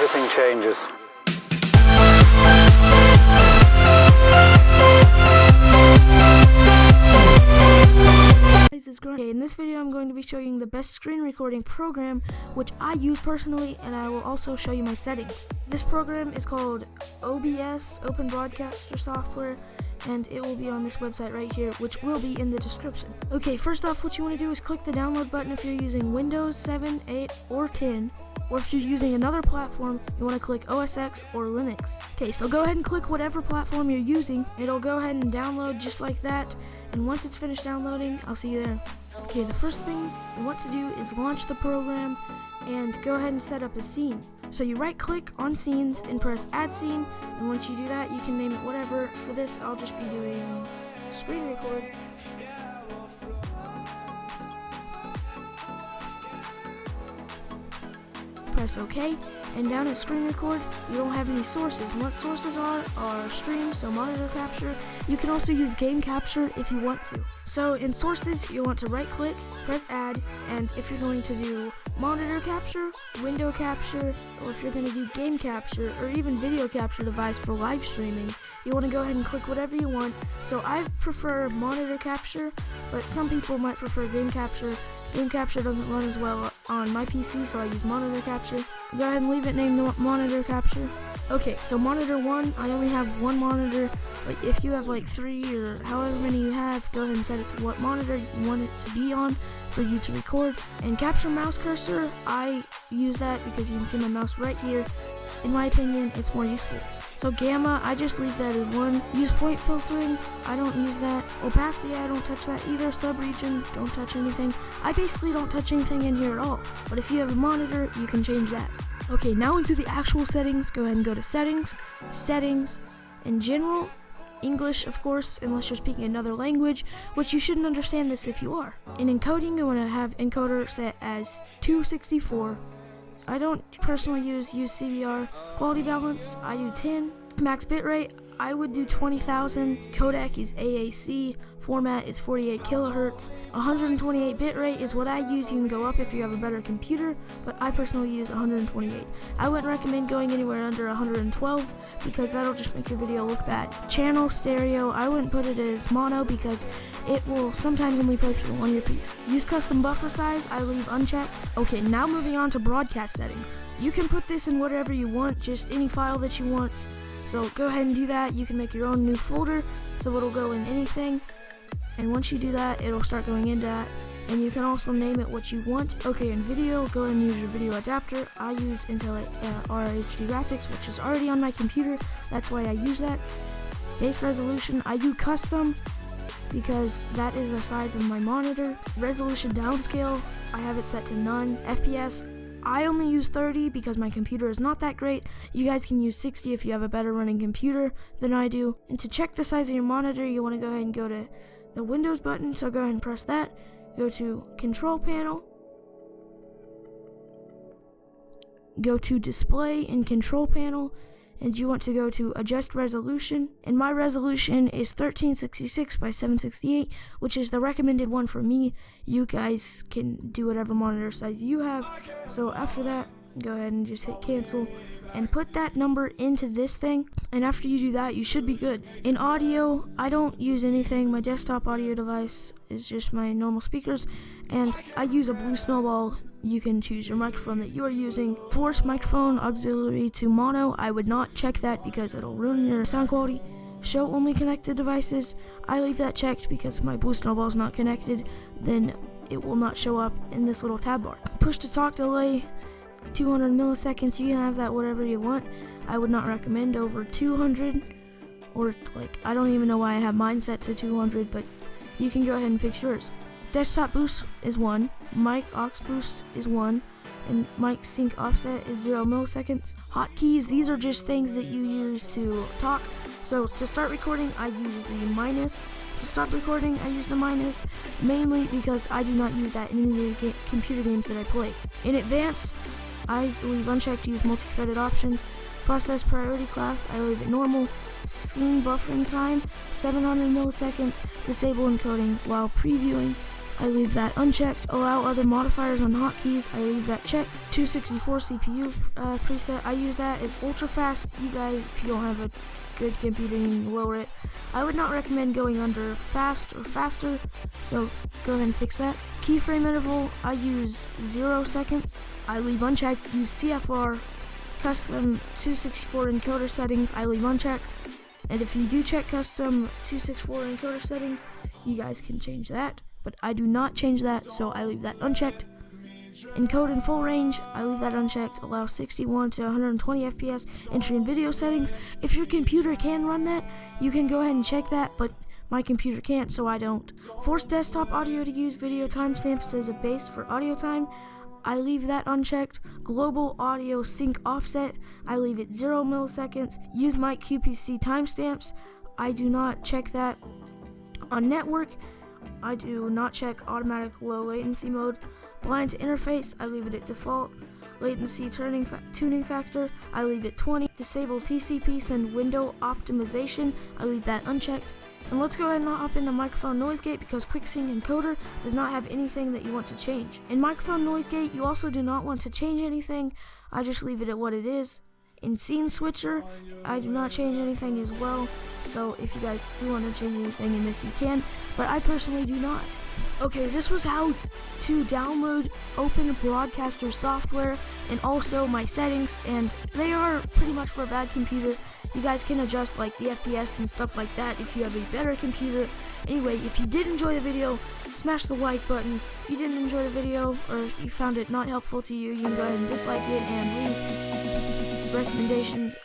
everything changes. This is Grunt. In this video I'm going to be showing you the best screen recording program which I use personally, and I will also show you my settings. This program is called OBS, Open Broadcaster Software, and it will be on this website right here, which will be in the description. Okay, first off, what you want to do is click the download button if you're using Windows 7, 8, or 10. Or if you're using another platform, you want to click OS X or Linux. Okay, so go ahead and click whatever platform you're using. It'll go ahead and download just like that. And once it's finished downloading, I'll see you there. Okay, the first thing you want to do is launch the program and go ahead and set up a scene. So you right click on scenes and press add scene. And once you do that, you can name it whatever. For this, I'll just be doing screen record. Press OK, and down at screen record, you don't have any sources. What sources are streams, so monitor capture. You can also use game capture if you want to. So in sources, you want to right click, press add, and if you're going to do monitor capture, window capture, or if you're going to do game capture or even video capture device for live streaming, you want to go ahead and click whatever you want. So I prefer monitor capture, but some people might prefer game capture. Game capture doesn't run as well on my PC, so I use monitor capture. Go ahead and leave it named monitor capture. Okay, so monitor 1, I only have one monitor. Like if you have like 3 or however many you have, go ahead and set it to what monitor you want it to be on for you to record. And capture mouse cursor, I use that because you can see my mouse right here. In my opinion, it's more useful. So gamma, I just leave that as 1. Use point filtering, I don't use that. Opacity, I don't touch that either. Subregion, don't touch anything. I basically don't touch anything in here at all. But if you have a monitor, you can change that. Okay, now into the actual settings. Go ahead and go to settings, in general, English of course, unless you're speaking another language, which you shouldn't understand this if you are. In encoding, you want to have encoder set as 264. I don't personally use CVR. Quality balance, I do 10. Max bitrate, I would do 20,000. Codec is AAC. Format is 48 kilohertz. 128 bitrate is what I use. You can go up if you have a better computer, but I personally use 128. I wouldn't recommend going anywhere under 112 because that'll just make your video look bad. Channel stereo, I wouldn't put it as mono because it will sometimes only play through one earpiece. Use custom buffer size, I leave unchecked. Okay, now moving on to broadcast settings. You can put this in whatever you want, just any file that you want. So go ahead and do that. You can make your own new folder, so it'll go in anything. And once you do that, it'll start going into that. And you can also name it what you want. Okay, in video, go ahead and use your video adapter. I use Intel RHD graphics, which is already on my computer. That's why I use that. Base resolution, I do custom because that is the size of my monitor. Resolution downscale, I have it set to none. FPS, I only use 30 because my computer is not that great. You guys can use 60 if you have a better running computer than I do. And to check the size of your monitor, you want to go ahead and go to the Windows button, so go ahead and press that. Go to Control Panel. Go to Display in Control Panel, and you want to go to Adjust Resolution. And my resolution is 1366 by 768, which is the recommended one for me. You guys can do whatever monitor size you have. So after that, go ahead and just hit cancel and put that number into this thing, and after you do that, you should be good. In audio, I don't use anything. My desktop audio device is just my normal speakers, and I use a Blue Snowball. You can choose your microphone that you are using. Force microphone auxiliary to mono, I would not check that because it'll ruin your sound quality. Show only connected devices, I leave that checked because if my Blue Snowball is not connected, then it will not show up in this little tab bar. Push to talk delay, 200 milliseconds, you can have that whatever you want. I would not recommend over 200, or like, I don't even know why I have mine set to 200, but you can go ahead and fix yours. Desktop boost is 1, mic aux boost is 1, and mic sync offset is 0 milliseconds. Hotkeys, these are just things that you use to talk. So to start recording, I use the minus. To stop recording, I use the minus, mainly because I do not use that in any of the computer games that I play. In advanced, I leave unchecked to use multi-threaded options. Process priority class, I leave it normal. Scene buffering time, 700 milliseconds. Disable encoding while previewing. I leave that unchecked. Allow other modifiers on hotkeys, I leave that checked. 264 CPU preset, I use that as ultra fast. You guys, if you don't have a good computer, you can lower it. I would not recommend going under fast or faster, so go ahead and fix that. Keyframe interval, I use 0 seconds. I leave unchecked. Use CFR. Custom 264 encoder settings, I leave unchecked. And if you do check custom 264 encoder settings, you guys can change that. But I do not change that, so I leave that unchecked. Encode in full range, I leave that unchecked. Allow 61 to 120 FPS entry and video settings. If your computer can run that, you can go ahead and check that, but my computer can't, so I don't. Force desktop audio to use video timestamps as a base for audio time, I leave that unchecked. Global audio sync offset, I leave it 0 milliseconds. Use mic QPC timestamps, I do not check that. On network, I do not check automatic low latency mode. Blind to interface, I leave it at default. Latency tuning factor, I leave it 20. Disable TCP send window optimization, I leave that unchecked. And let's go ahead and hop into microphone noise gate, because QuickSync encoder does not have anything that you want to change. In microphone noise gate, you also do not want to change anything. I just leave it at what it is. In scene switcher, I do not change anything as well. So if you guys do want to change anything in this, you can, but I personally do not. Okay, this was how to download Open Broadcaster software and also my settings, and they are pretty much for a bad computer. You guys can adjust like the FPS and stuff like that if you have a better computer. Anyway, if you did enjoy the video, smash the like button. If you didn't enjoy the video or you found it not helpful to you, you can go ahead and dislike it and leave recommendations